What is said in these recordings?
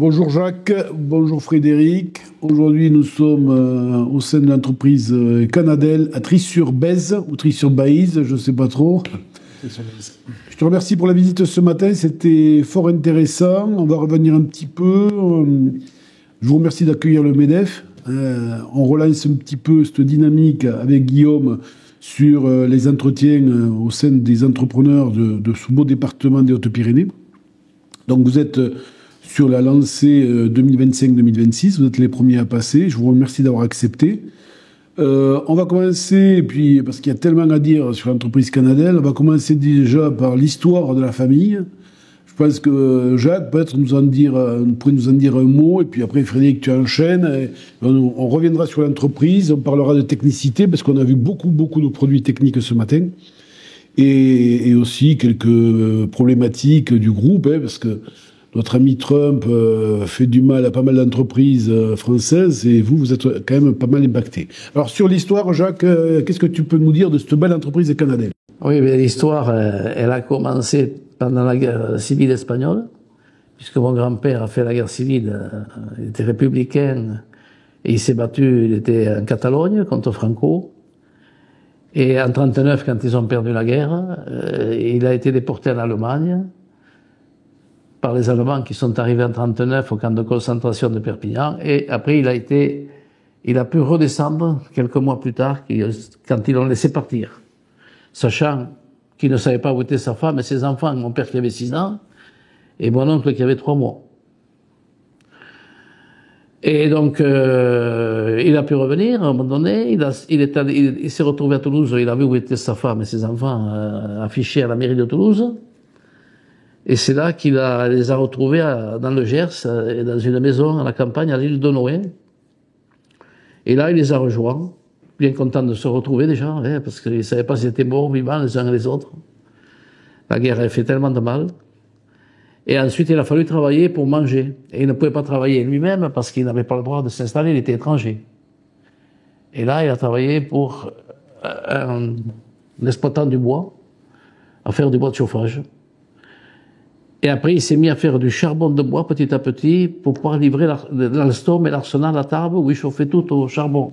Bonjour Jacques, bonjour Frédéric. Aujourd'hui, nous sommes au sein de l'entreprise Canadel à Trie-sur-Bèze ou Trie-sur-Baïse, je ne sais pas trop. Je te remercie pour la visite ce matin, c'était fort intéressant. On va revenir un petit peu. Je vous remercie d'accueillir le MEDEF. On relance un petit peu cette dynamique avec Guillaume sur les entretiens au sein des entrepreneurs de ce beau département des Hautes-Pyrénées. Donc vous êtes sur la lancée 2025-2026, vous êtes les premiers à passer. Je vous remercie d'avoir accepté. On va commencer, et puis, parce qu'il y a tellement à dire sur l'entreprise Canadel, on va commencer déjà par l'histoire de la famille. Je pense que Jacques, peut-être, pourrait nous en dire un mot, et puis après, Frédéric, tu enchaînes. On reviendra sur l'entreprise, on parlera de technicité, parce qu'on a vu beaucoup de produits techniques ce matin, et aussi quelques problématiques du groupe, parce que notre ami Trump fait du mal à pas mal d'entreprises françaises et vous êtes quand même pas mal impacté. Alors sur l'histoire, Jacques, qu'est-ce que tu peux nous dire de cette belle entreprise canadienne? Oui, mais l'histoire, elle a commencé pendant la guerre civile espagnole, puisque mon grand-père a fait la guerre civile, il était républicain et il s'est battu, il était en Catalogne contre Franco. Et en 1939, quand ils ont perdu la guerre, il a été déporté en Allemagne par les Allemands qui sont arrivés en 1939 au camp de concentration de Perpignan. Et après, il a pu redescendre quelques mois plus tard, quand ils l'ont laissé partir. Sachant qu'il ne savait pas où était sa femme et ses enfants, mon père qui avait 6 ans, et mon oncle qui avait 3 mois. Et donc, il a pu revenir, à un moment donné, il s'est retrouvé à Toulouse, il a vu où étaient sa femme et ses enfants affichés à la mairie de Toulouse. Et c'est là qu'il les a retrouvés dans le Gers, dans une maison à la campagne, à l'île de Noé. Et là, il les a rejoints, bien content de se retrouver déjà, parce qu'ils ne savaient pas s'ils étaient morts ou vivants les uns et les autres. La guerre a fait tellement de mal. Et ensuite, il a fallu travailler pour manger. Et il ne pouvait pas travailler lui-même parce qu'il n'avait pas le droit de s'installer, il était étranger. Et là, il a travaillé pour un exploitant du bois, à faire du bois de chauffage. Et après, il s'est mis à faire du charbon de bois petit à petit pour pouvoir livrer l'Alstom et l'Arsenal à Tarbes où il chauffait tout au charbon.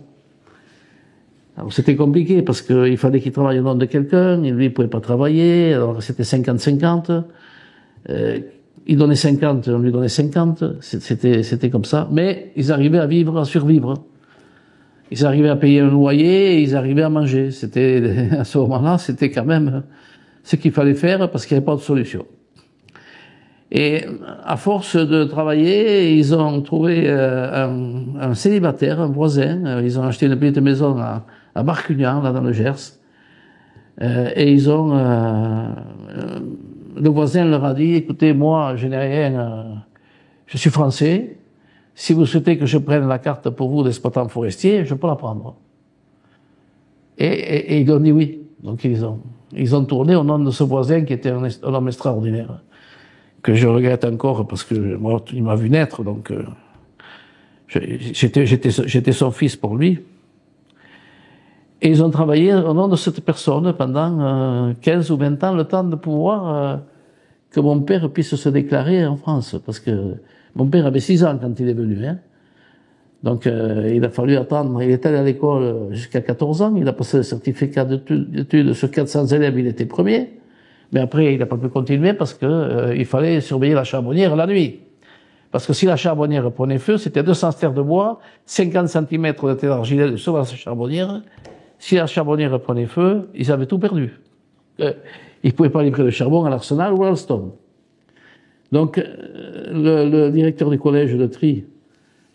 Alors c'était compliqué parce qu'il fallait qu'il travaille au nom de quelqu'un, lui il pouvait pas travailler, alors c'était 50-50. Il donnait 50, on lui donnait 50, c'était comme ça. Mais ils arrivaient à vivre, à survivre. Ils arrivaient à payer un loyer et ils arrivaient à manger. C'était, à ce moment-là, c'était quand même ce qu'il fallait faire parce qu'il n'y avait pas de solution. Et à force de travailler, ils ont trouvé un célibataire, un voisin. Ils ont acheté une petite maison à Marcugnan, là dans le Gers. Et ils ont... le voisin leur a dit, écoutez, moi, je n'ai rien... je suis français. Si vous souhaitez que je prenne la carte pour vous d'exploitant forestier, je peux la prendre. Et ils ont dit oui. Donc ils ont tourné au nom de ce voisin qui était un homme extraordinaire, que je regrette encore parce que moi, il m'a vu naître, donc j'étais son fils pour lui. Et ils ont travaillé au nom de cette personne pendant 15 ou 20 ans, le temps de pouvoir que mon père puisse se déclarer en France, parce que mon père avait 6 ans quand il est venu. Donc il a fallu attendre, il est allé à l'école jusqu'à 14 ans, il a passé le certificat d'études sur 400 élèves, il était premier. Mais après, il n'a pas pu continuer parce que il fallait surveiller la charbonnière la nuit. Parce que si la charbonnière prenait feu, c'était 200 stères de bois, 50 cm de terre argilée sur la charbonnière. Si la charbonnière prenait feu, ils avaient tout perdu. Ils ne pouvaient pas livrer le charbon à l'Arsenal ou à l'Alstom. Donc, le directeur du collège de Trie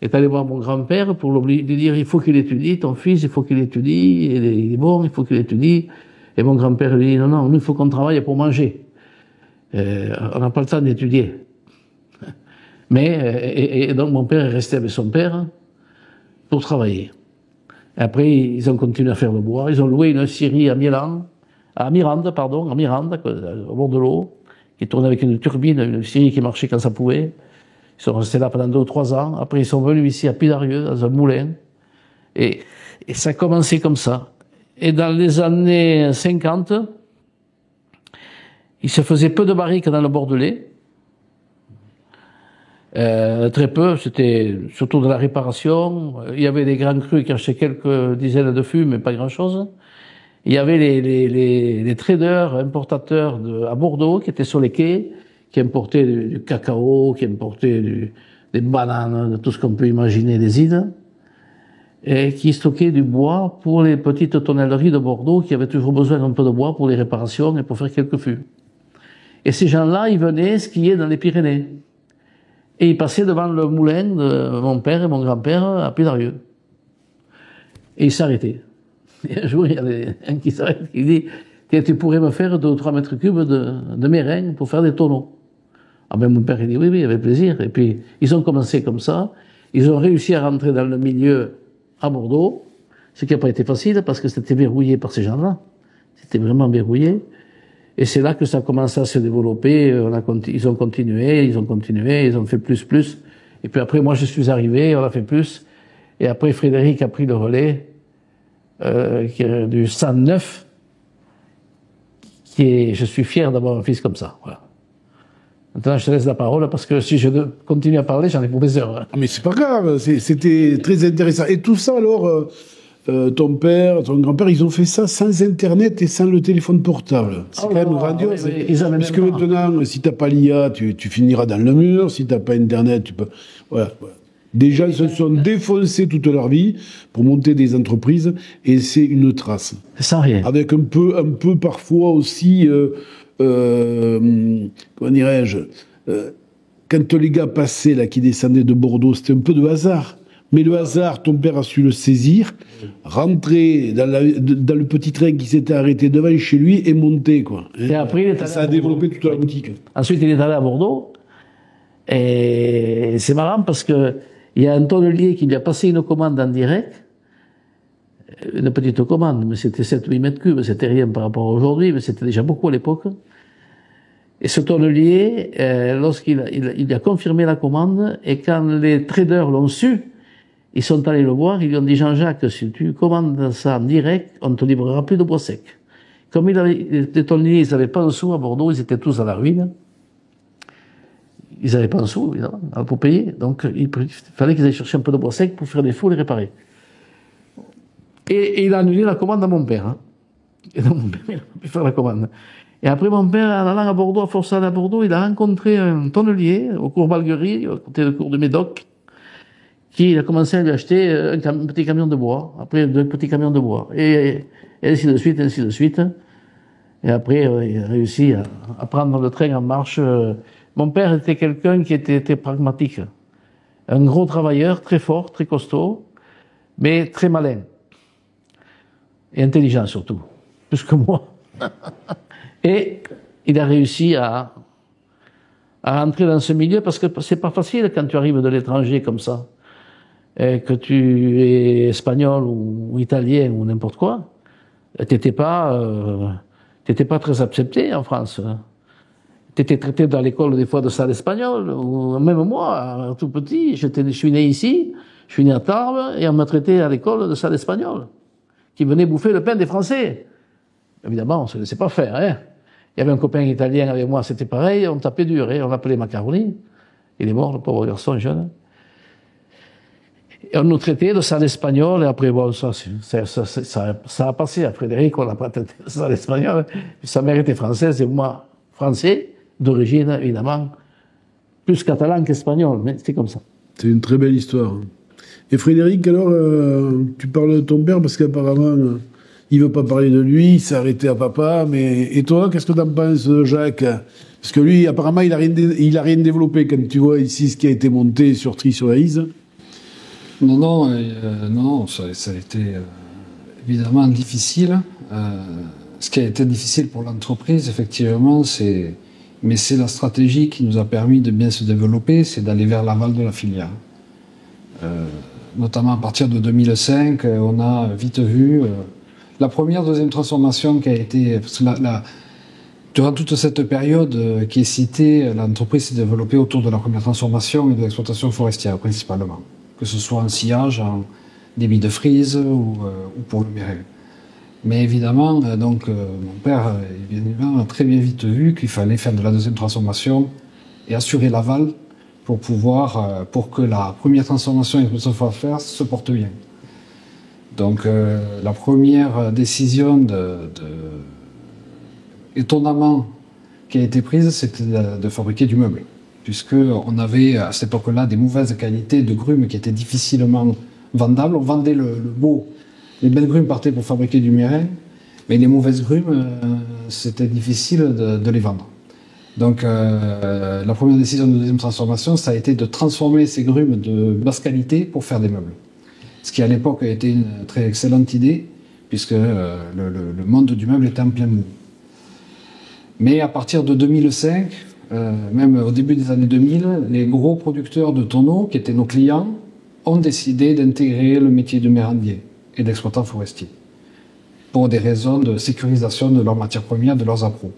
est allé voir mon grand-père pour lui dire, il faut qu'il étudie, ton fils, il faut qu'il étudie, il est bon, il faut qu'il étudie. Et mon grand-père lui dit, non, nous, il faut qu'on travaille pour manger. On n'a pas le temps d'étudier. Mais, et donc mon père est resté avec son père pour travailler. Et après, ils ont continué à faire le bois. Ils ont loué une scierie à Mirande, au bord de l'eau, qui tournait avec une turbine, une scierie qui marchait quand ça pouvait. Ils sont restés là pendant 2 ou 3 ans. Après, ils sont venus ici à Pidarieux, dans un moulin. Et ça a commencé comme ça. Et dans les années 50, il se faisait peu de barriques dans le Bordelais. Très peu, c'était surtout de la réparation. Il y avait des grands crus qui achetaient quelques dizaines de fûts, mais pas grand-chose. Il y avait les traders, importateurs à Bordeaux, qui étaient sur les quais, qui importaient du cacao, qui importaient des bananes, de tout ce qu'on peut imaginer des îles, et qui stockaient du bois pour les petites tonnelleries de Bordeaux, qui avaient toujours besoin d'un peu de bois pour les réparations et pour faire quelques fûts. Et ces gens-là, ils venaient skier dans les Pyrénées. Et ils passaient devant le moulin de mon père et mon grand-père à Pédarieux. Et ils s'arrêtaient. Et un jour, il y avait un qui s'arrête, qui dit, tu pourrais me faire 2 ou 3 mètres cubes de mérène pour faire des tonneaux. Ah ben mon père, il dit, oui, oui, avec plaisir. Et puis, ils ont commencé comme ça. Ils ont réussi à rentrer dans le milieu à Bordeaux, ce qui n'a pas été facile parce que c'était verrouillé par ces gens-là. C'était vraiment verrouillé. Et c'est là que ça a commencé à se développer. Ils ont continué, ils ont fait plus. Et puis après, moi, je suis arrivé, on a fait plus. Et après, Frédéric a pris le relais du 109, je suis fier d'avoir un fils comme ça. Voilà. Maintenant, je te laisse la parole parce que si je continue à parler, j'en ai pour des heures. Hein. Ah, mais c'est pas grave, c'était très intéressant. Et tout ça, alors, ton père, ton grand-père, ils ont fait ça sans Internet et sans le téléphone portable. C'est quand même grandiose. Parce que maintenant, si t'as pas l'IA, tu finiras dans le mur. Si t'as pas Internet, tu peux... Voilà. Des gens se sont défoncés toute leur vie pour monter des entreprises et c'est une trace. Sans rien. Avec un peu parfois aussi, comment dirais-je, quand les gars passaient là, qui descendaient de Bordeaux, c'était un peu de hasard. Mais le hasard, ton père a su le saisir, rentrer dans le petit train qui s'était arrêté devant chez lui et monter, quoi. Et après, ça a développé toute la boutique. Ensuite, il est allé à Bordeaux. Et c'est marrant parce que il y a un tonnelier qui lui a passé une commande en direct. Une petite commande, mais c'était 7 ou 8 mètres cubes, c'était rien par rapport à aujourd'hui, mais c'était déjà beaucoup à l'époque. Et ce tonnelier, lorsqu'il a confirmé la commande, et quand les traders l'ont su, ils sont allés le voir, ils lui ont dit, Jean-Jacques, si tu commandes ça en direct, on ne te livrera plus de bois sec. Comme les tonneliers, ils n'avaient pas de sous à Bordeaux, ils étaient tous à la ruine. Ils n'avaient pas de sous, évidemment, pour payer. Donc, il fallait qu'ils aillent chercher un peu de bois sec pour faire des fous et les réparer. Et il a annulé la commande à mon père. Hein. Et donc, mon père, il a pu faire la commande. Et après, mon père, en allant à Bordeaux, à force d'aller à Bordeaux, il a rencontré un tonnelier au cours Balguerie, à côté du cours de Médoc, qui a commencé à lui acheter un petit camion de bois, après 2 petits camions de bois. Et ainsi de suite, ainsi de suite. Et après, il a réussi à prendre le train en marche. Mon père était quelqu'un qui était pragmatique. Un gros travailleur, très fort, très costaud, mais très malin. Et intelligent surtout. Plus que moi. Et il a réussi à rentrer dans ce milieu parce que c'est pas facile quand tu arrives de l'étranger comme ça. Et que tu es espagnol ou italien ou n'importe quoi. T'étais pas très accepté en France. T'étais traité dans l'école des fois de sale espagnol, ou même moi, tout petit, je suis né ici, je suis né à Tarbes, et on m'a traité à l'école de sale espagnol, qui venait bouffer le pain des Français. Évidemment, on se laissait pas faire, hein. Il y avait un copain italien avec moi, c'était pareil, on tapait dur, hein. On l'appelait Macaroni. Il est mort, le pauvre garçon jeune. Et on nous traitait de sale espagnol, et après, bon, ça a passé à Frédéric, on n'a pas traité de sale espagnol. Sa mère était française, et moi, français, d'origine, évidemment, plus catalan qu'espagnol, mais c'était comme ça. C'est une très belle histoire. Et Frédéric, alors, tu parles de ton père parce qu'apparemment, il veut pas parler de lui, il s'est arrêté à papa, mais... Et toi, qu'est-ce que t'en penses, Jacques? Parce que lui, apparemment, il a rien développé, quand tu vois ici ce qui a été monté sur Trie-sur-Aise. Non, ça a été évidemment difficile. Ce qui a été difficile pour l'entreprise, effectivement, c'est la stratégie qui nous a permis de bien se développer, c'est d'aller vers l'aval de la filière. Notamment à partir de 2005, on a vite vu la première, deuxième transformation qui a été... Durant toute cette période qui est citée, l'entreprise s'est développée autour de la première transformation et de l'exploitation forestière, principalement. Que ce soit en sillage, en débit de frise ou pour le mireille. Mais évidemment, mon père évidemment, a très bien vite vu qu'il fallait faire de la deuxième transformation et assurer l'aval pour que la première transformation et le savoir-faire se porte bien. Donc la première décision étonnamment qui a été prise, c'était de fabriquer du meuble, puisque on avait à cette époque-là des mauvaises qualités de grumes qui étaient difficilement vendables. On vendait le beau, les belles grumes partaient pour fabriquer du mirin, mais les mauvaises grumes, c'était difficile de les vendre. Donc la première décision de deuxième transformation, ça a été de transformer ces grumes de basse qualité pour faire des meubles. Ce qui à l'époque a été une très excellente idée, puisque le monde du meuble était en plein boom. Mais à partir de 2005, même au début des années 2000, les gros producteurs de tonneaux, qui étaient nos clients, ont décidé d'intégrer le métier de mérandier et d'exploitant forestier, pour des raisons de sécurisation de leurs matières premières, de leurs appros.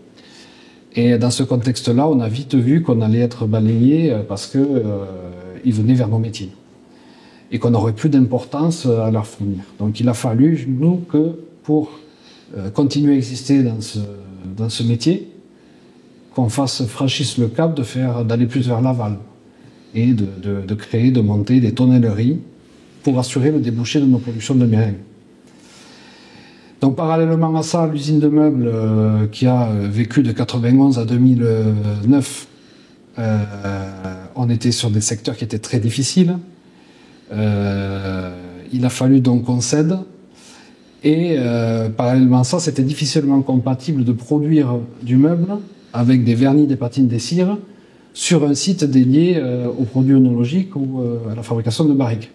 Et dans ce contexte-là, on a vite vu qu'on allait être balayé parce qu'ils venaient vers nos métiers et qu'on n'aurait plus d'importance à leur fournir. Donc il a fallu, nous, que pour continuer à exister dans ce métier, qu'on franchisse le cap d'aller plus vers l'aval et de créer, de monter des tonnelleries pour assurer le débouché de nos productions de mirin. Donc parallèlement à ça, l'usine de meubles qui a vécu de 91 à 2009, on était sur des secteurs qui étaient très difficiles. Il a fallu donc qu'on cède. Et parallèlement à ça, c'était difficilement compatible de produire du meuble avec des vernis, des patines, des cires sur un site dédié aux produits œnologiques ou à la fabrication de barriques.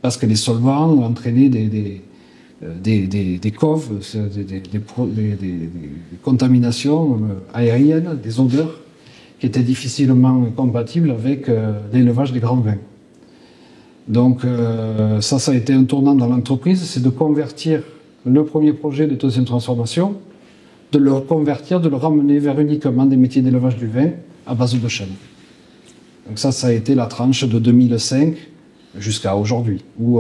Parce que les solvants entraînaient des coves, des contaminations aériennes, des odeurs qui étaient difficilement compatibles avec l'élevage des grands vins. Donc ça a été un tournant dans l'entreprise, c'est de convertir le premier projet de deuxième transformation, de le convertir, de le ramener vers uniquement des métiers d'élevage du vin à base de chêne. Donc ça a été la tranche de 2005 jusqu'à aujourd'hui, où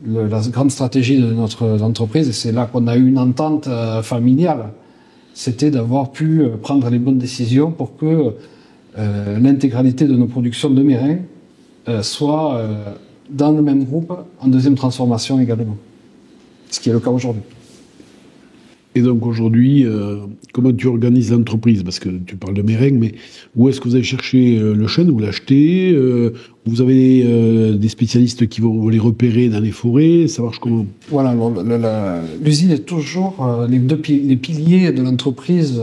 la grande stratégie de notre entreprise, et c'est là qu'on a eu une entente familiale, c'était d'avoir pu prendre les bonnes décisions pour que l'intégralité de nos productions de mirin soit dans le même groupe en deuxième transformation également. Ce qui est le cas aujourd'hui. Et donc aujourd'hui, comment tu organises l'entreprise? Parce que tu parles de meringue, mais où est-ce que vous allez chercher le chêne? Vous l'achetez? Vous avez des spécialistes qui vont les repérer dans les forêts? Ça marche comment? Voilà, l'usine est toujours les piliers de l'entreprise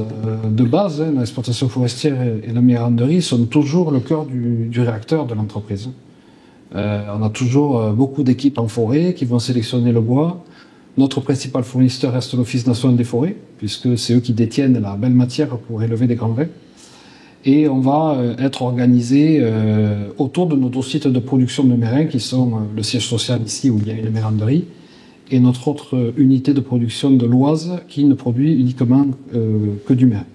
de base, l'exploitation forestière et la miranderie sont toujours le cœur du réacteur de l'entreprise. On a toujours beaucoup d'équipes en forêt qui vont sélectionner le bois. Notre principal fournisseur reste l'Office national des forêts, puisque c'est eux qui détiennent la belle matière pour élever des grands vins. Et on va être organisé autour de nos deux sites de production de mérins, qui sont le siège social ici, où il y a une méranderie, et notre autre unité de production de l'Oise, qui ne produit uniquement que du mérin.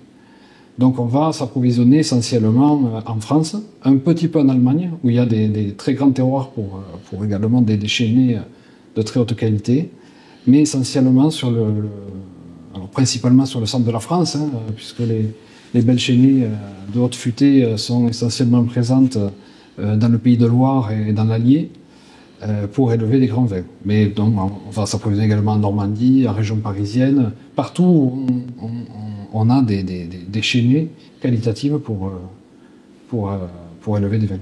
Donc on va s'approvisionner essentiellement en France, un petit peu en Allemagne, où il y a des très grands terroirs pour également des chênaies de très haute qualité, mais essentiellement alors principalement sur le centre de la France, puisque les belles chênaies de haute futée sont essentiellement présentes dans le Pays de Loire et dans l'Allier pour élever des grands vins. Mais donc on va s'approvisionner également en Normandie, en région parisienne, partout où on a des chênaies qualitatives pour élever des vins.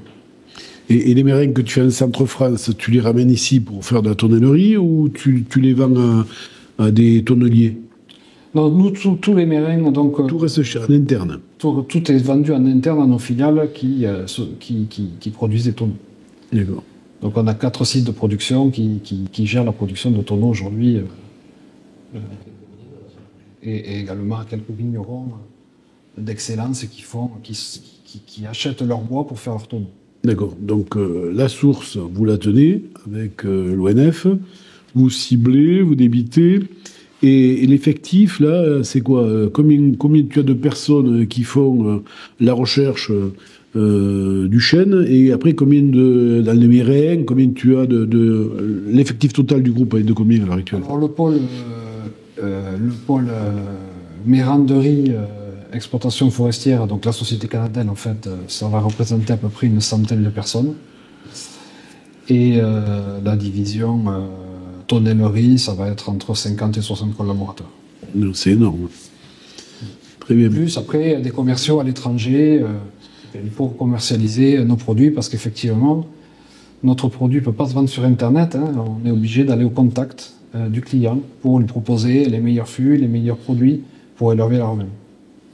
Et les meringues que tu fais en Centre-France, tu les ramènes ici pour faire de la tonnellerie ou tu les vends à des tonneliers? Non, nous, tous les meringues, donc... Tout reste en interne? Tout est vendu en interne à nos filiales qui produisent des tonneaux. D'accord. Donc on a 4 sites de production qui gèrent la production de tonneaux aujourd'hui. Et également quelques vignerons d'excellence qui achètent leur bois pour faire leurs tonneaux. D'accord. Donc la source, vous la tenez avec l'ONF, vous ciblez, vous débitez. Et l'effectif, là, c'est quoi? Combien tu as de personnes qui font la recherche du chêne? Et après, combien dans les mérins, combien tu as de l'effectif total du groupe est de combien à l'heure actuelle? Alors le pôle méranderie exploitation forestière, donc la société Canadelle, en fait, ça va représenter à peu près une centaine de personnes. Et la division tonnellerie, ça va être entre 50 et 60 collaborateurs. C'est énorme. Très bien. Plus après, des commerciaux à l'étranger pour commercialiser nos produits, parce qu'effectivement, notre produit ne peut pas se vendre sur Internet. Hein, on est obligé d'aller au contact du client pour lui proposer les meilleurs fûts, les meilleurs produits pour élever la romaine.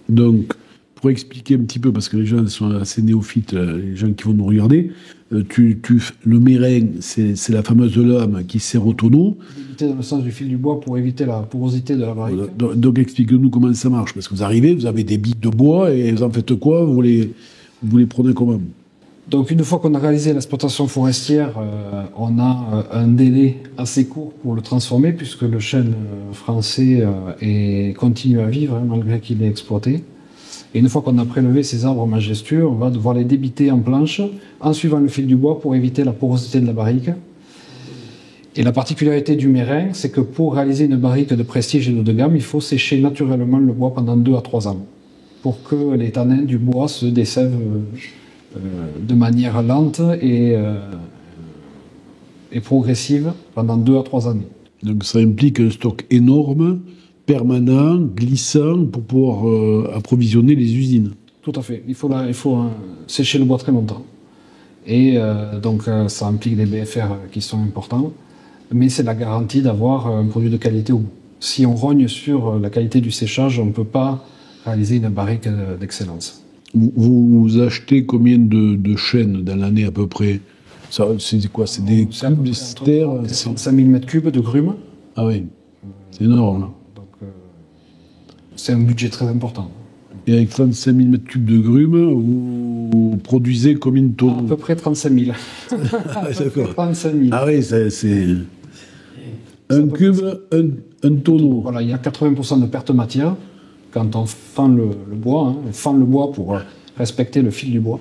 Donc, pour expliquer un petit peu, parce que les gens sont assez néophytes, les gens qui vont nous regarder, le méringue, c'est la fameuse lame qui sert au tonneau. Éviter dans le sens du fil du bois pour éviter la porosité de la barrique. Voilà. Donc expliquez-nous comment ça marche, parce que vous arrivez, vous avez des billes de bois, et vous en faites quoi? Vous les prenez comment? Donc une fois qu'on a réalisé l'exploitation forestière, on a un délai assez court pour le transformer, puisque le chêne français continue à vivre, hein, malgré qu'il est exploité. Et une fois qu'on a prélevé ces arbres majestueux, on va devoir les débiter en planche en suivant le fil du bois pour éviter la porosité de la barrique. Et la particularité du méringue, c'est que pour réaliser une barrique de prestige et de gamme, il faut sécher naturellement le bois pendant 2 à 3 ans pour que les tanins du bois se dessèvent de manière lente et progressive pendant 2 à 3 années. Donc ça implique un stock énorme, permanent, glissant, pour pouvoir approvisionner les usines. Tout à fait. Il faut sécher le bois très longtemps. Et donc ça implique des BFR qui sont importants, mais c'est la garantie d'avoir un produit de qualité au bout. Si on rogne sur la qualité du séchage, on ne peut pas réaliser une barrique d'excellence. Vous achetez combien de chênes dans l'année à peu près? C'est quoi? C'est des cubes, des citerres? 35 000 m3 de grumes. Ah oui, c'est énorme. Donc, c'est un budget très important. Et avec 35 000 m3 de grumes, vous produisez combien de tonnes? À peu près 35 000. Ah, d'accord. 35 000. Ah oui, c'est un cube, un tonneau. Voilà, il y a 80% de perte de matière quand on fend le bois. Hein, on fend le bois pour respecter le fil du bois.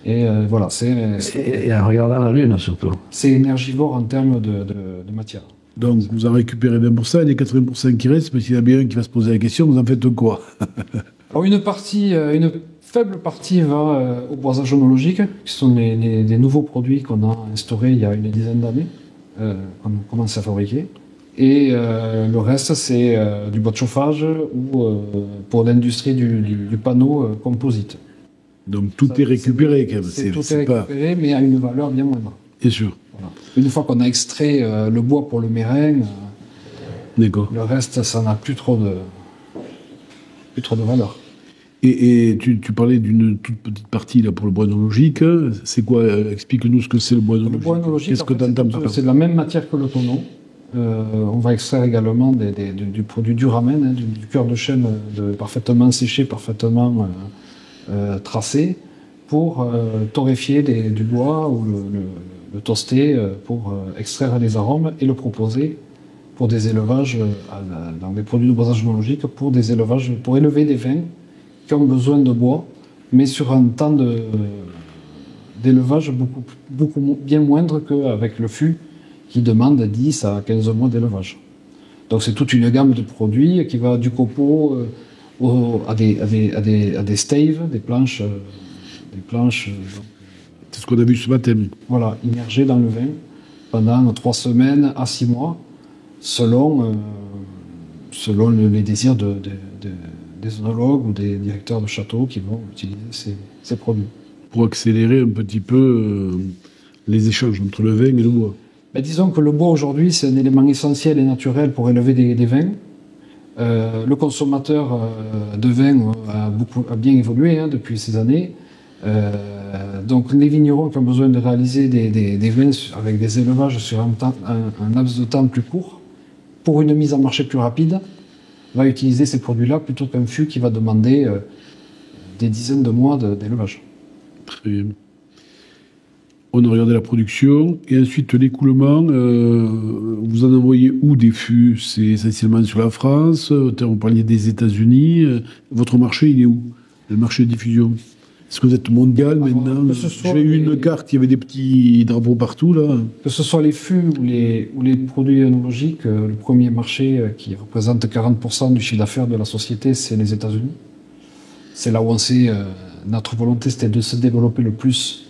Et voilà, Et en regardant la lune, surtout. C'est énergivore en termes de matière. Donc vous en récupérez 20%, et les 80% qui restent, parce qu'il y en a bien un qui va se poser la question, vous en faites quoi? Alors une faible partie va au boisage onologique, qui sont des nouveaux produits qu'on a instaurés il y a une dizaine d'années, qu'on a commencé à fabriquer. Et le reste, c'est du bois de chauffage ou pour l'industrie du panneau composite. Donc tout est récupéré quand même. Tout est récupéré, mais à une valeur bien moindre. Bien sûr. Voilà. Une fois qu'on a extrait le bois pour le méringue, le reste, ça n'a plus trop de valeur. Et tu parlais d'une toute petite partie là pour le bois onologique. C'est quoi? Explique-nous ce que c'est le bois onologique. Le bois onologique, qu'est-ce que tu entends par là? C'est de la même matière que le tonneau. On va extraire également du produit duramen, hein, du cœur de chêne parfaitement séché, parfaitement tracé, pour torréfier du bois ou le toaster pour extraire les arômes et le proposer pour des élevages, dans des produits de boisage onologique, pour élever des vins qui ont besoin de bois, mais sur un temps d'élevage beaucoup bien moindre qu'avec le fût qui demande 10 à 15 mois d'élevage. Donc c'est toute une gamme de produits qui va du copeau à des staves, des planches. C'est ce qu'on a vu ce matin. Voilà, immergées dans le vin pendant 3 semaines à 6 mois, selon les désirs des œnologues ou des directeurs de château qui vont utiliser ces produits. Pour accélérer un petit peu les échanges entre le vin et le bois. Ben, disons que le bois aujourd'hui, c'est un élément essentiel et naturel pour élever des vins. Le consommateur de vin a bien évolué depuis ces années. Donc les vignerons qui ont besoin de réaliser des vins avec des élevages sur un laps de temps plus court, pour une mise en marché plus rapide, va utiliser ces produits-là plutôt qu'un fût qui va demander des dizaines de mois d'élevage. Très bien. On a regardé la production et ensuite l'écoulement. Vous en envoyez où des fûts? C'est essentiellement sur la France. On parlait des États-Unis. Votre marché, il est où? Le marché de diffusion? Est-ce que vous êtes mondial maintenant? J'ai eu une carte, il y avait des petits drapeaux partout là. Que ce soit les fûts ou les produits œnologiques, le premier marché qui représente 40% du chiffre d'affaires de la société, c'est les États-Unis. C'est là où on sait, notre volonté c'était de se développer le plus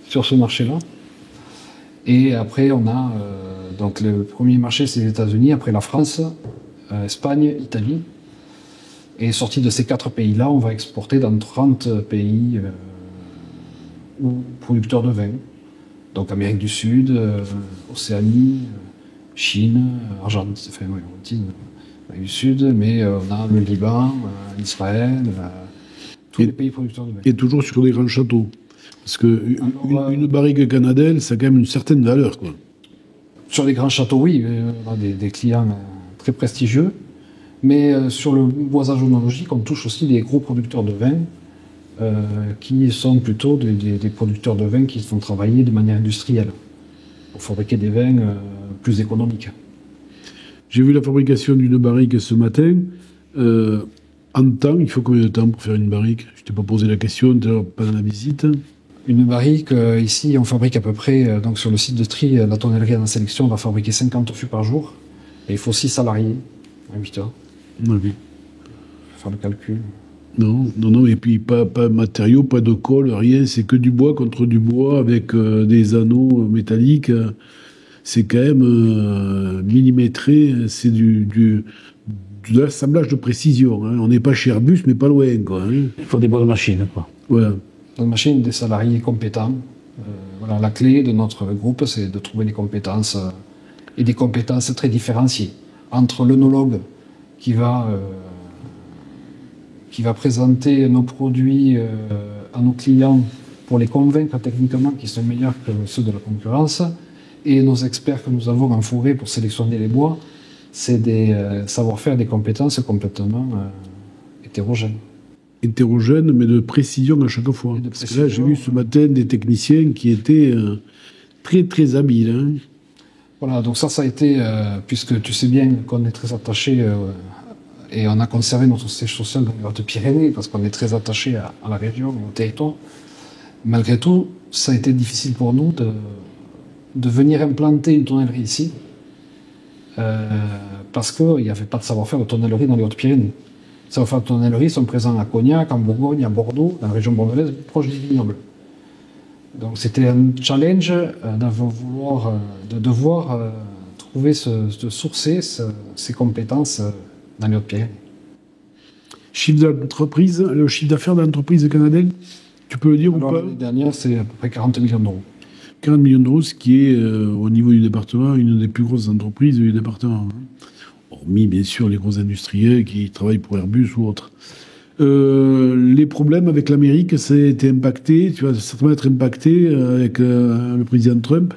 sur ce marché-là. Et après, on a, donc le premier marché c'est les États-Unis, après la France, Espagne, Italie. Et sorti de ces 4 pays-là, on va exporter dans 30 pays producteurs de vin. Donc Amérique du Sud, Océanie, Chine, Argentine, Amérique du Sud, mais on a le Liban, Israël, tous les pays producteurs de vin. Et toujours sur des grands châteaux. Parce qu'une barrique Canadelle, ça a quand même une certaine valeur, quoi. Sur les grands châteaux, oui, on a des clients très prestigieux. Mais sur le boisage onologique, on touche aussi des gros producteurs de vin qui sont plutôt des producteurs de vin qui font travailler de manière industrielle pour fabriquer des vins plus économiques. J'ai vu la fabrication d'une barrique ce matin. En temps, il faut combien de temps pour faire une barrique? Je t'ai pas posé la question pendant la visite. Une barrique, ici, on fabrique à peu près, donc sur le site de tri, la tonnellerie en sélection, on va fabriquer 50 fûts par jour. Et il faut 6 salariés à 8 heures. Oui. Faire le calcul. Non, et puis pas de matériaux, pas de colle, rien, c'est que du bois contre du bois avec des anneaux métalliques. C'est quand même millimétré, c'est de l'assemblage de précision. Hein. On n'est pas chez Airbus, mais pas loin, quoi. Hein. Il faut des bonnes machines, quoi. Voilà. Dans une machine, des salariés compétents. Voilà, la clé de notre groupe, c'est de trouver des compétences et des compétences très différenciées entre l'œnologue qui va présenter nos produits à nos clients pour les convaincre techniquement qu'ils sont meilleurs que ceux de la concurrence, et nos experts que nous avons en forêt pour sélectionner les bois, c'est des savoir-faire, des compétences complètement hétérogènes. Hétérogènes, mais de précision à chaque fois. Parce que là, j'ai vu ce matin des techniciens qui étaient très très habiles. Hein. Voilà, donc ça a été, puisque tu sais bien qu'on est très attaché, et on a conservé notre siège social dans les Hautes-Pyrénées, parce qu'on est très attaché à la région et au territoire. Malgré tout, ça a été difficile pour nous de venir implanter une tonnellerie ici, parce qu'il n'y avait pas de savoir-faire de tonnellerie dans les Hautes-Pyrénées. Les savoir-faire de tonnellerie sont présents à Cognac, en Bourgogne, à Bordeaux, dans la région bordelaise, proche des vignobles. Donc c'était un challenge de devoir trouver, de sourcer ces compétences dans les Hautes-Pyrénées. Le chiffre d'affaires de l'entreprise canadienne, tu peux le dire ou pas? L'année dernière, c'est à peu près 40 millions d'euros. 40 millions d'euros, ce qui est, au niveau du département, une des plus grosses entreprises du département. Hein. Hormis, bien sûr, les gros industriels qui travaillent pour Airbus ou autres. Les problèmes avec l'Amérique, ça a été impacté, tu vas certainement être impacté avec le président Trump.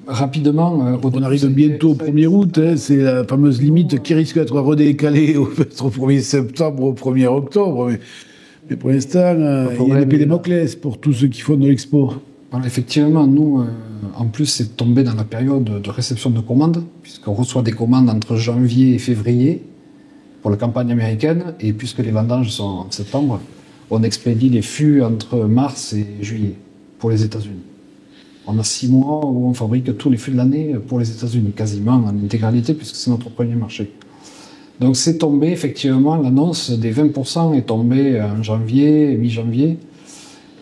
Rapidement, on arrive bientôt au 1er août, hein, c'est la fameuse limite qui risque d'être redécalée au 1er septembre, au 1er octobre. Mais pour l'instant, il y a l'épée des Damoclès pour tous ceux qui font de l'expo. Voilà, effectivement, nous, en plus, c'est tombé dans la période de réception de commandes, puisqu'on reçoit des commandes entre janvier et février pour la campagne américaine, et puisque les vendanges sont en septembre, on expédie les fûts entre mars et juillet pour les États-Unis. On a 6 mois où on fabrique tous les fûts de l'année pour les États-Unis, quasiment en intégralité, puisque c'est notre premier marché. Donc c'est tombé, effectivement, l'annonce des 20% est tombée en janvier, mi-janvier,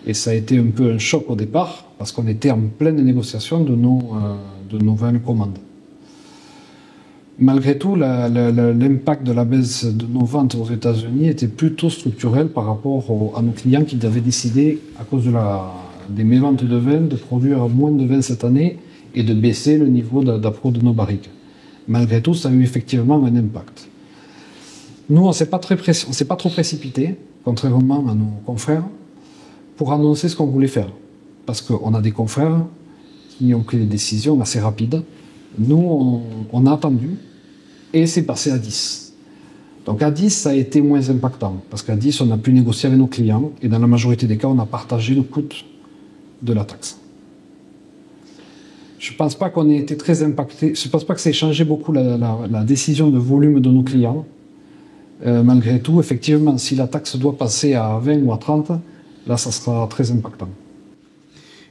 et ça a été un peu un choc au départ, parce qu'on était en pleine négociation de nos nouvelles commandes. Malgré tout, l'impact de la baisse de nos ventes aux États-Unis était plutôt structurel par rapport à nos clients qui avaient décidé, à cause des méventes de vin, de produire moins de vin cette année et de baisser le niveau d'appro de nos barriques. Malgré tout, ça a eu effectivement un impact. Nous, on ne s'est pas trop précipité, contrairement à nos confrères, pour annoncer ce qu'on voulait faire. Parce qu'on a des confrères qui ont pris des décisions assez rapides. Nous, on a attendu, et c'est passé à 10. Donc à 10, ça a été moins impactant, parce qu'à 10, on a pu négocier avec nos clients, et dans la majorité des cas, on a partagé le coût de la taxe. Je ne pense pas qu'on ait été très impacté, je ne pense pas que ça ait changé beaucoup la décision de volume de nos clients. Malgré tout, effectivement, si la taxe doit passer à 20 ou à 30, là, ça sera très impactant.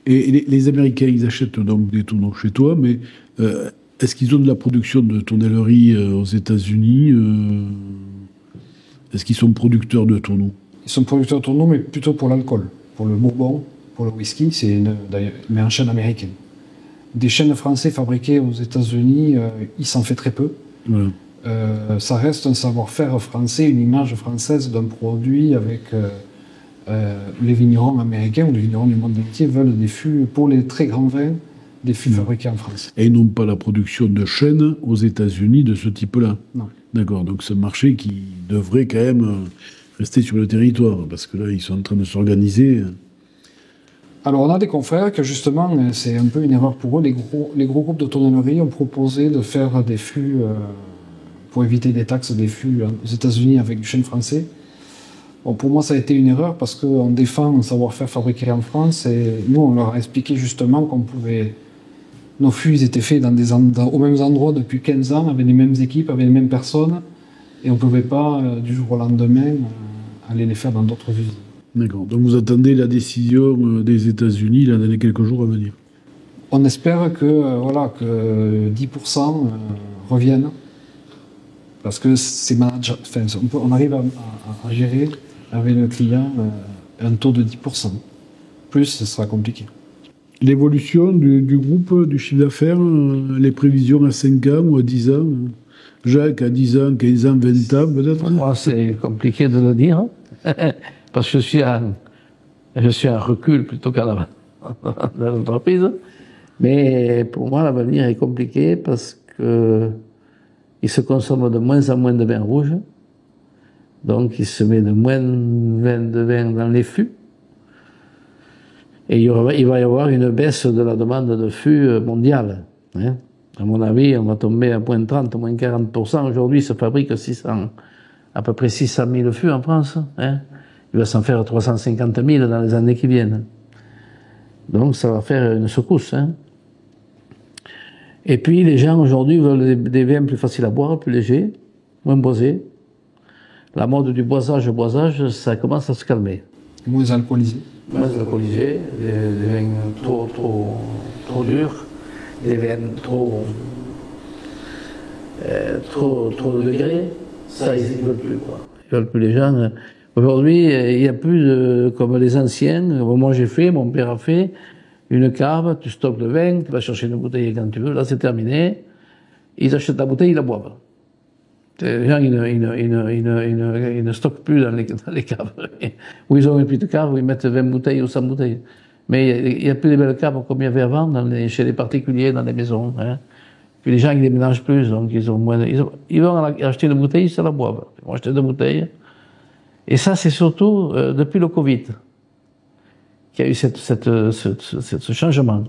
Et les Américains, ils achètent donc des tonneaux chez toi, mais est-ce qu'ils ont de la production de tonnellerie aux États-Unis Est-ce qu'ils sont producteurs de tonneaux? Ils sont producteurs de tonneaux, mais plutôt pour l'alcool. Pour le bourbon, pour le whisky, mais en chaîne américaine. Des chênes français fabriqués aux États-Unis, il s'en fait très peu. Voilà. Ça reste un savoir-faire français, une image française d'un produit avec les vignerons américains ou les vignerons du monde entier veulent des fûts, pour les très grands vins, des fûts fabriqués en France. Et ils n'ont pas la production de chêne aux États-Unis de ce type-là. Non. D'accord, donc c'est un marché qui devrait quand même rester sur le territoire, parce que là, ils sont en train de s'organiser. Alors, on a des confrères que, justement, c'est un peu une erreur pour eux. Les gros groupes de tonnellerie ont proposé de faire des fûts, pour éviter des taxes, des fûts aux États-Unis avec du chêne français. Bon, pour moi, ça a été une erreur parce qu'on défend un savoir-faire fabriqué en France et nous, on leur a expliqué justement qu'on pouvait. Nos fûts, ils étaient faits aux mêmes endroits depuis 15 ans, avec les mêmes équipes, avec les mêmes personnes, et on ne pouvait pas, du jour au lendemain, aller les faire dans d'autres usines. D'accord, donc vous attendez la décision des États-Unis là, dans les quelques jours à venir. On espère que 10% reviennent, parce que c'est on arrive à gérer avec le client un taux de 10%. Plus, ce sera compliqué. L'évolution du groupe, du chiffre d'affaires, les prévisions à 5 ans ou à 10 ans Jacques, à 10 ans, 15 ans, 20 ans peut-être? Moi, c'est compliqué de le dire, parce que je suis un recul plutôt qu'à l'avant dans l'entreprise. Mais pour moi, l'avenir est compliqué parce que il se consomme de moins en moins de vin rouge. Donc, il se met de moins de vin dans les fûts. Et il va y avoir une baisse de la demande de fûts mondiale. Hein. À mon avis, on va tomber à moins 30, moins 40%. Aujourd'hui, il se fabrique à peu près 600 000 fûts en France. Hein. Il va s'en faire 350 000 dans les années qui viennent. Donc, ça va faire une secousse. Hein. Et puis, les gens aujourd'hui veulent des vins plus faciles à boire, plus légers, moins boisés. La mode du boisage, ça commence à se calmer. Moins alcoolisé. Moins alcoolisés, des vins trop durs, des vins trop de degrés. Ça, ils ne veulent plus, quoi. Ils veulent plus les gens. Aujourd'hui, il n'y a plus comme les anciens. Moi, j'ai fait, mon père a fait. Une cave, tu stockes le vin, tu vas chercher une bouteille quand tu veux, là c'est terminé. Ils achètent la bouteille, ils la boivent. Les gens, ils ne stockent plus dans les caves. Où ils ont une petite cave, où ils mettent 20 bouteilles ou 100 bouteilles. Mais il n'y a plus de belles caves comme il y avait avant, chez les particuliers, dans les maisons. Hein. Puis les gens, ils ne les ménagent plus, donc ils vont acheter une bouteille, ils se la boivent. Ils vont acheter 2 bouteilles. Et ça, c'est surtout depuis le Covid qu'il y a eu ce changement.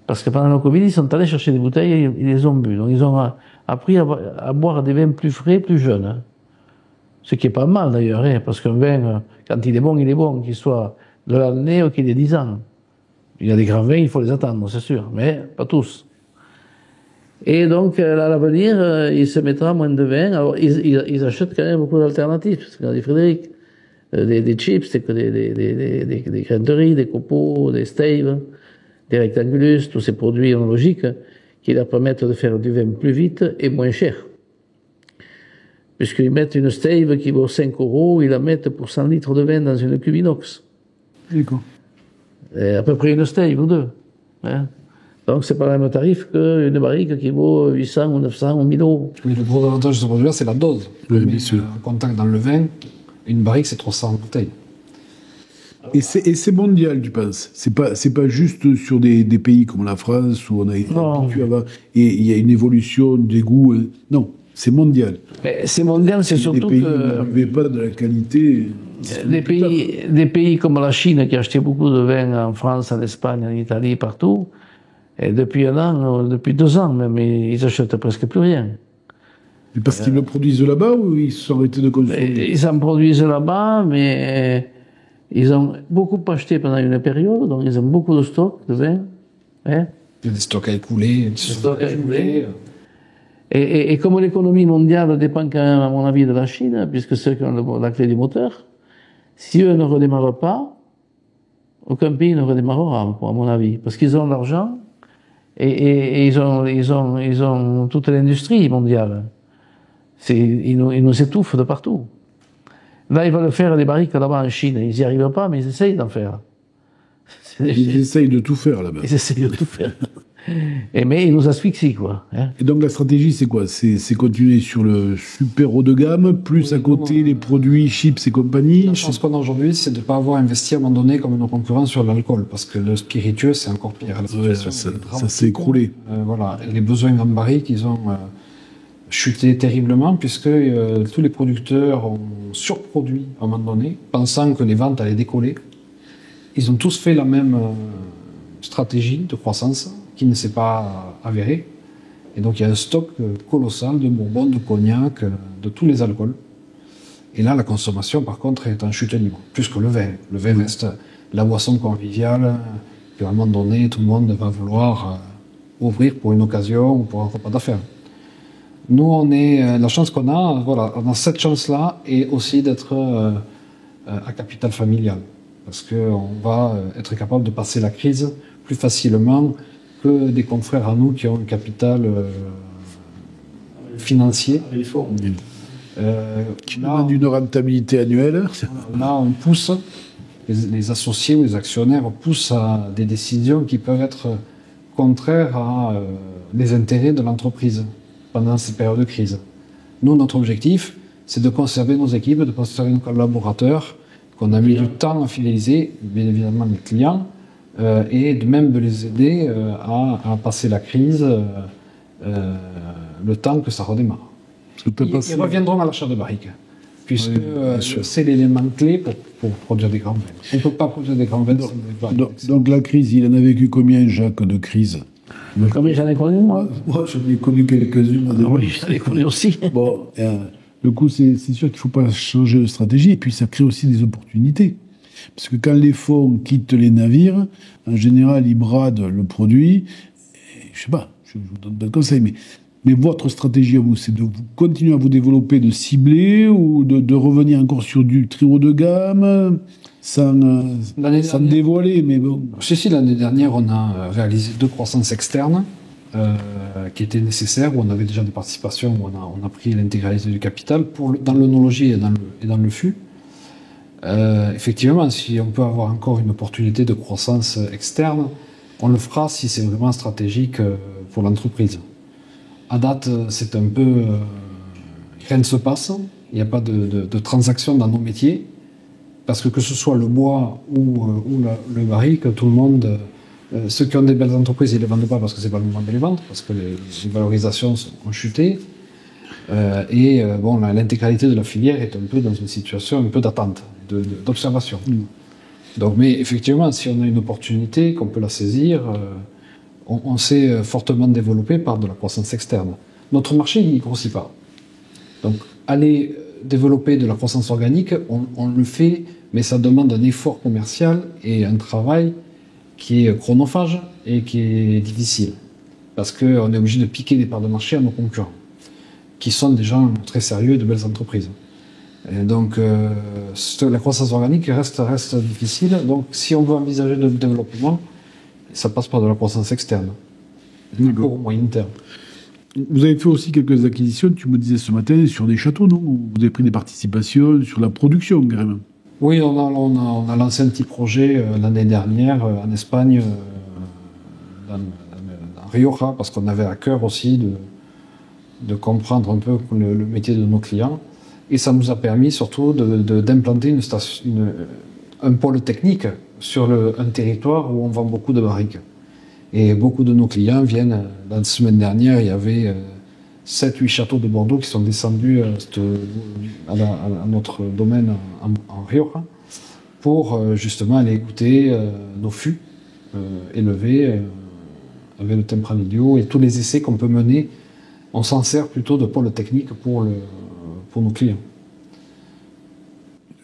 Parce que pendant le Covid, ils sont allés chercher des bouteilles et ils les ont bu. Donc ils ont appris à boire des vins plus frais, plus jeunes. Hein. Ce qui est pas mal d'ailleurs, hein, parce qu'un vin, quand il est bon, qu'il soit de l'année ou qu'il ait 10 ans. Il y a des grands vins, il faut les attendre, c'est sûr, mais pas tous. Et donc, à l'avenir, il se mettra moins de vin. Alors, ils achètent quand même beaucoup d'alternatives, parce qu'on a dit Frédéric, des chips, des graines de riz, des copeaux, des staves, des rectangulus, tous ces produits analogiques qui leur permettent de faire du vin plus vite et moins cher. Puisqu'ils mettent une stave qui vaut 5 €, ils la mettent pour 100 litres de vin dans une cuve inox. D'accord. À peu près une stave ou deux. Hein. Donc c'est pas le même tarif qu'une barrique qui vaut 800 ou 900 ou 1000 €. Oui, le gros avantage de ce produit-là, c'est la dose. Oui, bien sûr. En contact dans le vin, une barrique, c'est 300 bouteilles. Et c'est mondial, tu penses? C'est pas juste sur des pays comme la France où on a été habitué à avoir. Et il y a une évolution des goûts. Non, c'est mondial. Mais c'est mondial, c'est surtout pays que n'avaient pas de la qualité. des pays comme la Chine qui achetaient beaucoup de vin en France, en Espagne, en Italie, partout. Et depuis 1 an, depuis 2 ans même, ils achètent presque plus rien. Mais parce qu'ils le produisent là-bas ou ils se sont arrêtés de consommer? Ils en produisent là-bas, mais ils ont beaucoup acheté pendant une période, donc ils ont beaucoup de stocks de vin. Hein. Il y a des stocks à écouler. Des stocks à écouler. Et comme l'économie mondiale dépend quand même, à mon avis, de la Chine, puisque ceux qui ont la clé du moteur, si eux ne redémarrent pas, aucun pays ne redémarrera, à mon avis, parce qu'ils ont l'argent et ils ont toute l'industrie mondiale. Ils nous étouffent de partout. Là, ils veulent faire des barriques là-bas en Chine. Ils n'y arrivent pas, mais ils essayent d'en faire. Ils essayent de tout faire là-bas. Ils essayent de tout faire. Mais ils nous asphyxient, quoi. Hein. Et donc la stratégie, c'est quoi? C'est continuer sur le super haut de gamme, plus à côté les produits chips et compagnie. La chance qu'on a aujourd'hui, c'est de ne pas avoir investi à un moment donné comme nos concurrents sur l'alcool, parce que le spiritueux, c'est encore pire. Ça s'est écroulé. Voilà. Et les besoins en barrique, ils ont chuté terriblement, puisque tous les producteurs ont surproduit à un moment donné, pensant que les ventes allaient décoller. Ils ont tous fait la même stratégie de croissance qui ne s'est pas avérée. Et donc il y a un stock colossal de bourbon, de cognac, de tous les alcools. Et là, la consommation, par contre, est en chute libre, plus que le vin. Le vin reste la boisson conviviale, qu'à un moment donné, tout le monde va vouloir ouvrir pour une occasion ou pour un repas d'affaires. Nous, on est la chance qu'on a, voilà, on a cette chance-là, et aussi d'être à capital familial. Parce qu'on va être capable de passer la crise plus facilement que des confrères à nous qui ont un capital financier. Qui demande une rentabilité annuelle. Là, on pousse, les associés ou les actionnaires poussent à des décisions qui peuvent être contraires à les intérêts de l'entreprise pendant ces périodes de crise. Nous, notre objectif, c'est de conserver nos équipes, de conserver nos collaborateurs, qu'on a mis du temps à fidéliser, bien évidemment les clients, et même de les aider à passer la crise le temps que ça redémarre. Ils reviendront à l'achat de barriques, puisque c'est l'élément clé pour produire des grands vins. On ne peut pas produire des grands vins sans des barriques. Donc la crise, il en a vécu combien, Jacques, de crise? Combien j'en ai connu, moi? Moi, j'en ai connu quelques-unes. Oui, j'en ai connu aussi. Bon, le coup, c'est sûr qu'il ne faut pas changer de stratégie, et puis ça crée aussi des opportunités. Parce que quand les fonds quittent les navires, en général, ils bradent le produit. Je ne sais pas, je vous donne pas de conseils, mais votre stratégie à vous, c'est de continuer à vous développer, de cibler, ou de revenir encore sur du très haut de gamme, sans dévoiler, mais bon. Si, l'année dernière, on a réalisé 2 croissances externes qui étaient nécessaires, où on avait déjà des participations, où on a pris l'intégralité du capital dans l'œnologie et dans le fût. Effectivement, si on peut avoir encore une opportunité de croissance externe, on le fera si c'est vraiment stratégique pour l'entreprise. À date, c'est un peu... rien ne se passe, il n'y a pas de transaction dans nos métiers, parce que ce soit le bois ou le barrique, tout le monde... ceux qui ont des belles entreprises, ils ne les vendent pas parce que ce n'est pas le moment de les vendre, parce que les valorisations ont chuté. Bon, l'intégralité de la filière est un peu dans une situation un peu d'attente, d'observation. Donc, mais effectivement, si on a une opportunité, qu'on peut la saisir, on s'est fortement développé par de la croissance externe. Notre marché, il ne grossit pas. Donc, aller développer de la croissance organique, on le fait, mais ça demande un effort commercial et un travail qui est chronophage et qui est difficile. Parce qu'on est obligé de piquer des parts de marché à nos concurrents, qui sont des gens très sérieux et de belles entreprises. Et donc, la croissance organique reste difficile. Donc, si on veut envisager le développement, ça passe par de la croissance externe, pour moyen terme. Vous avez fait aussi quelques acquisitions, tu me disais ce matin, sur des châteaux, non? Vous avez pris des participations sur la production, carrément. Oui, on a lancé un petit projet l'année dernière en Espagne, dans Rioja, parce qu'on avait à cœur aussi de comprendre un peu le métier de nos clients. Et ça nous a permis surtout d'implanter un pôle technique sur un territoire où on vend beaucoup de barriques. Et beaucoup de nos clients viennent, la semaine dernière, il y avait 7-8 châteaux de Bordeaux qui sont descendus à notre domaine en Rioja pour justement aller goûter nos fûts élevés avec le Tempranillo et tous les essais qu'on peut mener. On s'en sert plutôt de pôle technique pour nos clients.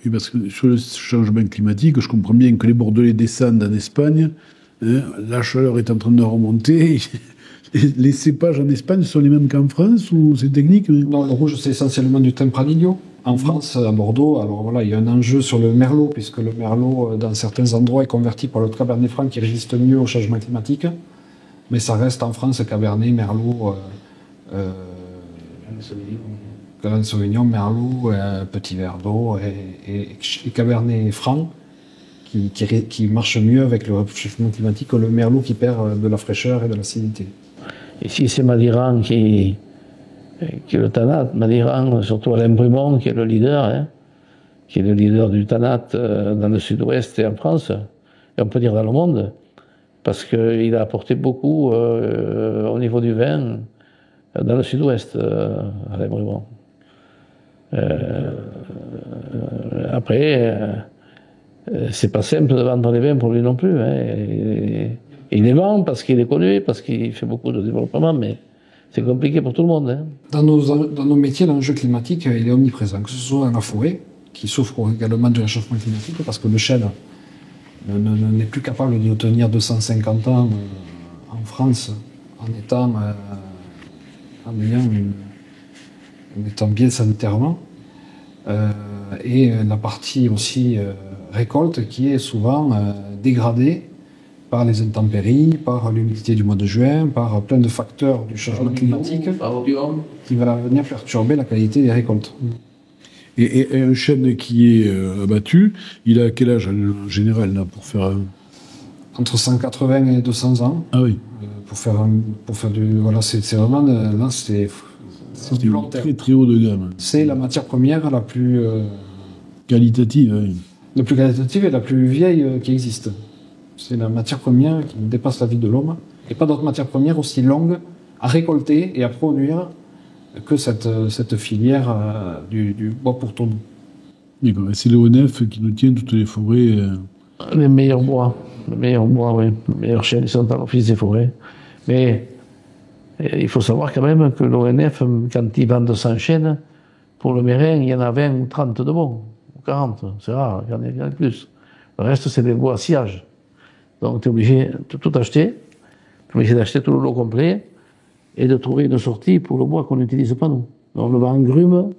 Oui, parce que sur le changement climatique, je comprends bien que les Bordelais descendent en Espagne, hein, la chaleur est en train de remonter. Les cépages en Espagne sont les mêmes qu'en France, ou c'est technique? Non, le rouge, c'est essentiellement du Tempranillo. En France, à Bordeaux, alors voilà, il y a un enjeu sur le merlot, puisque le merlot, dans certains endroits, est converti par le cabernet franc qui résiste mieux au changement climatique. Mais ça reste en France cabernet, merlot, Cabernet Sauvignon, Merlot, Petit Verdot et Cabernet Franc qui marche mieux avec le réchauffement climatique que le Merlot qui perd de la fraîcheur et de l'acidité. Ici, c'est Madiran qui est le Tanat. Madiran, surtout Alain Brumont, qui est le leader, hein, qui est le leader du Tanat dans le sud-ouest et en France, et on peut dire dans le monde, parce qu'il a apporté beaucoup au niveau du vin dans le sud-ouest, Alain Brumont. Après, c'est pas simple de vendre les vins pour lui non plus. Hein. Il les vend parce qu'il est connu, parce qu'il fait beaucoup de développement, mais c'est compliqué pour tout le monde. Hein. Dans nos métiers, l'enjeu climatique, il est omniprésent, que ce soit dans la forêt, qui souffre également du réchauffement climatique, parce que le chêne n'est plus capable de tenir 250 ans en France en étant bien sanitairement. Et la partie aussi récolte qui est souvent dégradée par les intempéries, par l'humidité du mois de juin, par plein de facteurs du changement climatique qui va venir perturber la qualité des récoltes. Et un chêne qui est abattu, il a quel âge en général là, pour faire Entre 180 et 200 ans. Ah oui. Pour faire du... Voilà, c'est vraiment... Là, c'est du long terme. Très très haut de gamme. C'est la matière première la plus... qualitative, oui. La plus qualitative et la plus vieille qui existe. C'est la matière première qui dépasse la vie de l'homme. Et pas d'autre matière première aussi longue à récolter et à produire que cette filière du bois pour tonneau. C'est l'ONF qui nous tient toutes les forêts. Les meilleurs bois, oui. Les meilleurs chênes sont dans l'office des forêts. Mais il faut savoir quand même que l'ONF, quand ils vendent 100 chênes, pour le Mérin, il y en a 20 ou 30 de bons, ou 40, c'est rare, il y en a plus. Le reste, c'est des bois à sciage. Donc, tu es obligé de tout acheter, tu es obligé d'acheter tout le lot complet, et de trouver une sortie pour le bois qu'on n'utilise pas, nous. On le vend en grume,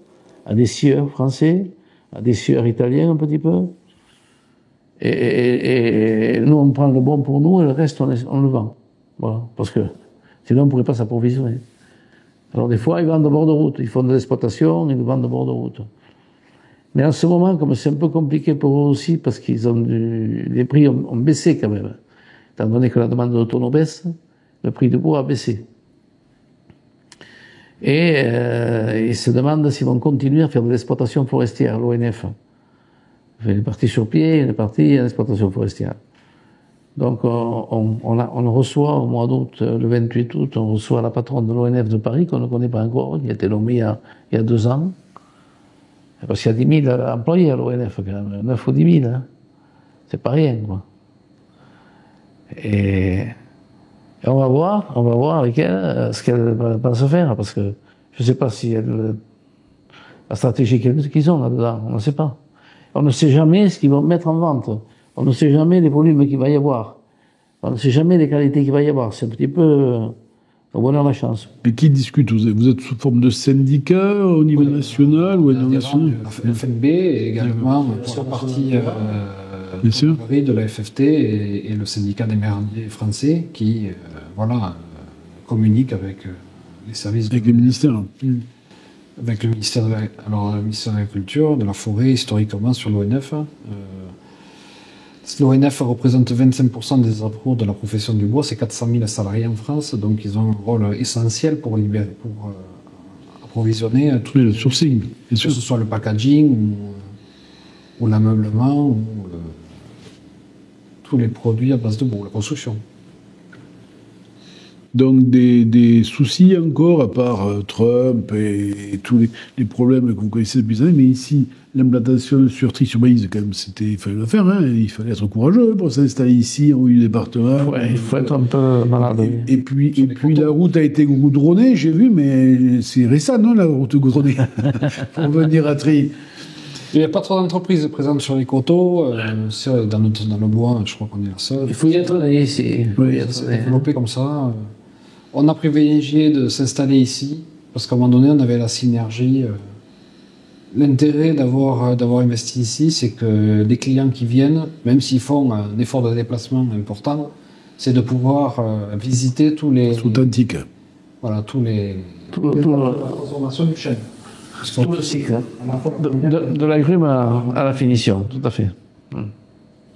à des scieurs français, à des scieurs italiens un petit peu. Et nous, on prend le bon pour nous, et le reste, on le vend. Voilà, parce que sinon, on ne pourrait pas s'approvisionner. Alors, des fois, ils vendent de bord de route. Ils font de l'exploitation, ils vendent de bord de route. Mais en ce moment, comme c'est un peu compliqué pour eux aussi, parce qu'ils ont les prix ont baissé quand même. Étant donné que la demande de tonneaux baisse, le prix du bois a baissé. Et ils se demandent s'ils vont continuer à faire de l'exploitation forestière, l'ONF. Il est parti sur pied, il est parti en exploitation forestière. Donc on reçoit au mois d'août, le 28 août, on reçoit la patronne de l'ONF de Paris, qu'on ne connaît pas encore, qui a été nommée il y a 2 ans. Parce qu'il y a 10 000 employés à l'ONF, quand même, 9 ou 10 000. Hein. C'est pas rien, quoi. Et on va voir avec elle ce qu'elle pense faire, parce que je ne sais pas si la stratégie qu'ils ont là-dedans, on ne sait pas. On ne sait jamais ce qu'ils vont mettre en vente. On ne sait jamais les volumes qu'il va y avoir. On ne sait jamais les qualités qu'il va y avoir. C'est un petit peu au bonheur la chance. Et qui discute? Vous êtes sous forme de syndicat au niveau national ou international? La FNB et également pour la partie de la FFT et le syndicat des mérandiers français qui communiquent avec les services... Avec les ministères. Avec le ministère de l'Agriculture, de la Forêt, historiquement sur l'ONF. L'ONF représente 25% des emplois de la profession du bois, c'est 400 000 salariés en France, donc ils ont un rôle essentiel pour approvisionner tout le sourcing, que ce soit le packaging ou l'ameublement ou tous les produits à base de bois, la construction. Donc des soucis encore, à part Trump et tous les problèmes que vous connaissez depuis des années, mais ici, l'implantation sur Trie-sur-Baïse, quand même, il fallait le faire, hein, il fallait être courageux pour s'installer ici, en haut du département. Ouais, il faut être un peu malade. Et puis la route a été goudronnée, j'ai vu, mais c'est récent, non, la route goudronnée, pour venir à Trie. Il n'y a pas trop d'entreprises présentes sur les coteaux. Dans le bois, je crois qu'on est la seule. Il faut y être né ici. C'est développé comme ça. On a privilégié de s'installer ici, parce qu'à un moment donné, on avait la synergie. L'intérêt d'avoir investi ici, c'est que les clients qui viennent, même s'ils font un effort de déplacement important, c'est de pouvoir visiter tous les... C'est authentique. Voilà, la transformation du chêne. Tout le cycle, de l'agrume à la finition, tout à fait.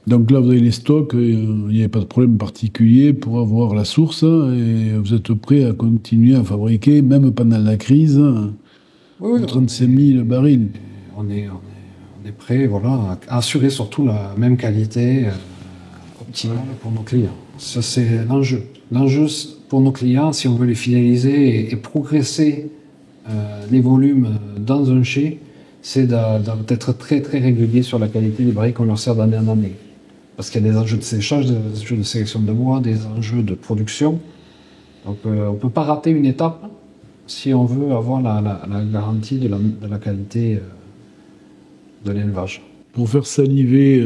Donc là, vous avez les stocks, il n'y a pas de problème particulier pour avoir la source, et vous êtes prêt à continuer à fabriquer, même pendant la crise, Oui, 35 000 barils. On est prêt, voilà, à assurer surtout la même qualité optimale pour nos clients. Ça, c'est l'enjeu. L'enjeu pour nos clients, si on veut les fidéliser et progresser les volumes dans un chai, c'est d'être très très régulier sur la qualité des barils qu'on leur sert d'année en année. Parce qu'il y a des enjeux de séchage, des enjeux de sélection de bois, des enjeux de production. Donc on ne peut pas rater une étape si on veut avoir la garantie de la qualité de l'élevage. Pour faire saliver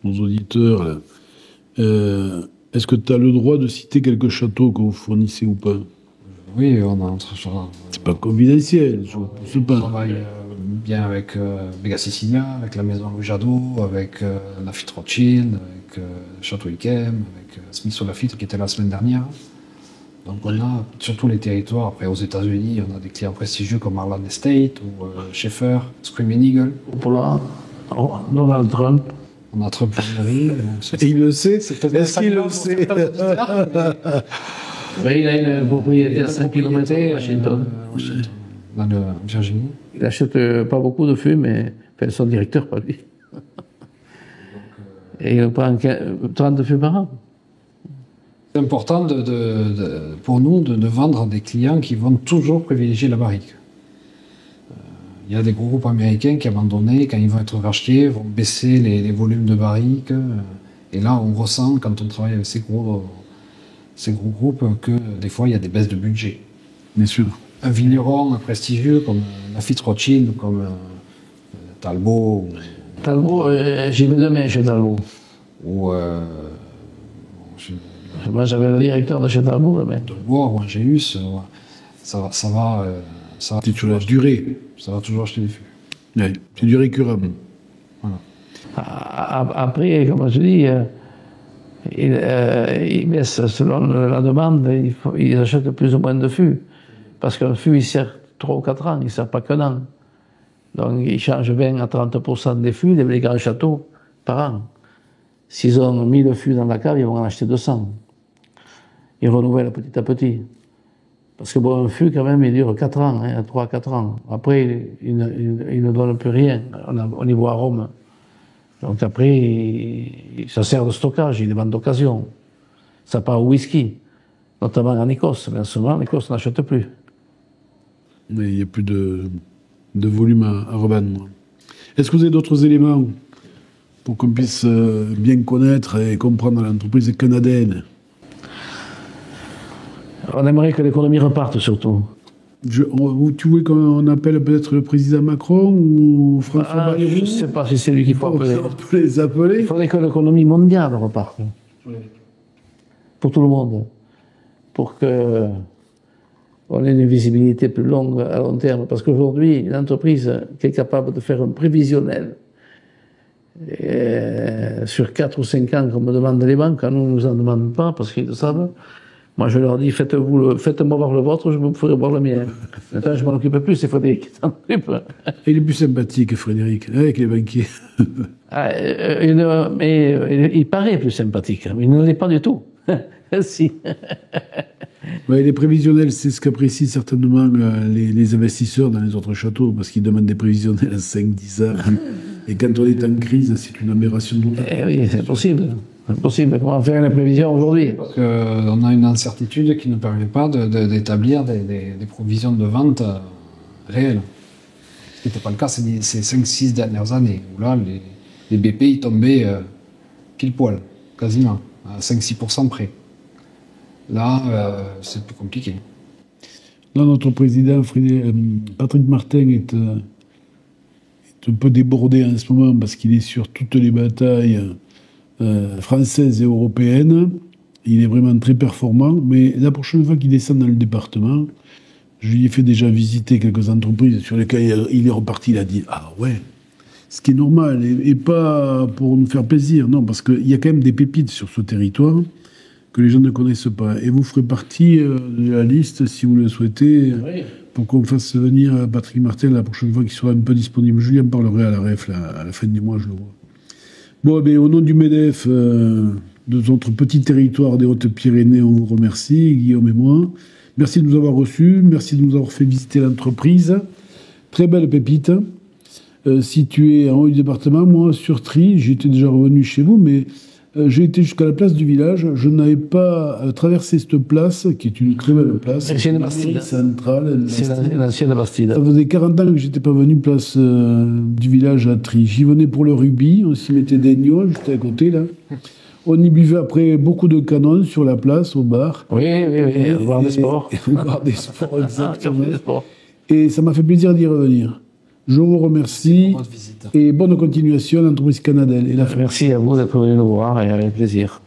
nos auditeurs, là, est-ce que tu as le droit de citer quelques châteaux que vous fournissez ou pas? Oui, on a C'est pas confidentiel, je sais on pas. travaille bien avec Vega Sicilia, avec la maison Louis Jadot, avec Lafitte Rothschild, avec Château Yquem, avec Smith Lafitte qui était la semaine dernière. Donc on a sur tous les territoires. Après aux États-Unis, on a des clients prestigieux comme Arlan Estate ou Schaeffer, Screaming Eagle. Voilà. Donald Trump. On a Trump Winery. Et il le sait? Est-ce qu'il le sait? Mais il a une propriété à 5 km de Washington. Dans le Virginie. Il achète pas beaucoup de fûts, mais enfin, son directeur, pas lui. Et il prend 30 fûts par an. C'est important pour nous de vendre à des clients qui vont toujours privilégier la barrique. Il y a des gros groupes américains qui, à un moment donné, quand ils vont être rachetés, vont baisser les volumes de barrique. Et là, on ressent, quand on travaille avec ces gros groupes, que des fois, il y a des baisses de budget. Bien sûr. Un vigneron prestigieux comme Lafitte Rothschild, comme Talbot. Talbot, j'y vais demain chez Talbot. Ou Moi, j'avais le directeur de chez Talbot demain. Bois ou Angélus, ça va C'est sur la durée. ça va toujours acheter des fûts. Ouais, c'est du récurable. Voilà. Après, comme je dis, ils baissent selon la demande, ils achètent plus ou moins de fûts. Parce qu'un fût, il sert 3 ou 4 ans, il ne sert pas qu'un an. Donc, ils changent 20 à 30% des fûts, les grands châteaux, par an. S'ils ont 1000 fûts dans la cave, ils vont en acheter 200. Ils renouvellent petit à petit. Parce que bon, un fût, quand même, il dure 4 ans, 3 à 4 ans. Après, il ne donne plus rien au niveau arôme. Donc après, ça sert de stockage, il est vend d'occasion. Ça part au whisky, notamment en Écosse. Mais en ce moment, en Écosse, on n'achète plus. Mais il n'y a plus de volume à revendre. Est-ce que vous avez d'autres éléments pour qu'on puisse bien connaître et comprendre l'entreprise canadienne? On aimerait que l'économie reparte, surtout. Tu voulais qu'on appelle peut-être le président Macron ou François Bayrou? Je ne sais pas si c'est lui qu'il faut appeler. On peut les appeler. Il faudrait que l'économie mondiale reparte. Pour tout le monde. Pour que on ait une visibilité plus longue à long terme. Parce qu'aujourd'hui, une entreprise qui est capable de faire un prévisionnel sur 4 ou 5 ans, comme me demandent les banques, quand nous ne nous en demandent pas, parce qu'ils le savent, moi je leur dis, faites-moi voir le vôtre, je vous ferai voir le mien. Maintenant, je m'en occupe plus, c'est Frédéric qui s'en occupe. Il est plus sympathique, Frédéric, avec les banquiers. Mais il paraît plus sympathique, mais il ne l'est pas du tout. Si. Ouais, les prévisionnels, c'est ce qu'apprécient certainement les investisseurs dans les autres châteaux, parce qu'ils demandent des prévisionnels à 5-10 ans. Et quand on est en crise, c'est une aberration totale. Oui, c'est impossible. Impossible. Comment faire une prévision aujourd'hui? Parce qu'on a une incertitude qui ne permet pas d'établir des provisions de vente réelles. Ce qui n'était pas le cas ces 5-6 dernières années, où là, les BP ils tombaient pile poil, quasiment, à 5-6% près. Là, c'est plus compliqué. Là, notre président, Patrick Martin, est un peu débordé en ce moment parce qu'il est sur toutes les batailles françaises et européennes. Il est vraiment très performant, mais la prochaine fois qu'il descend dans le département, je lui ai fait déjà visiter quelques entreprises sur lesquelles il est reparti, il a dit « Ah ouais !» Ce qui est normal, et pas pour nous faire plaisir, non, parce qu'il y a quand même des pépites sur ce territoire que les gens ne connaissent pas. Et vous ferez partie de la liste, si vous le souhaitez, pour qu'on fasse venir Patrick Martel la prochaine fois qu'il sera un peu disponible. Julien parlerait à la REF à la fin du mois, je le vois. Bon, mais au nom du MEDEF, de notre petit territoire des Hautes-Pyrénées, on vous remercie, Guillaume et moi. Merci de nous avoir reçus, merci de nous avoir fait visiter l'entreprise. Très belle pépite, située en haut du département. Moi, sur Try, j'étais déjà revenu chez vous, mais j'ai été jusqu'à la place du village. Je n'avais pas traversé cette place, qui est une très belle place. C'est une Bastide. Centrale. C'est l'ancienne Bastide. Ça faisait 40 ans que j'étais pas venu place du village à Try. J'y venais pour le rugby, on s'y mettait des nions juste à côté, là. On y buvait après beaucoup de canons sur la place, au bar. Oui, au bar des sports. Au bar des sports, exactement. Des sports. Et ça m'a fait plaisir d'y revenir. Je vous remercie et bonne continuation à l'entreprise Canadel. Merci à vous d'être venu nous voir et avec plaisir.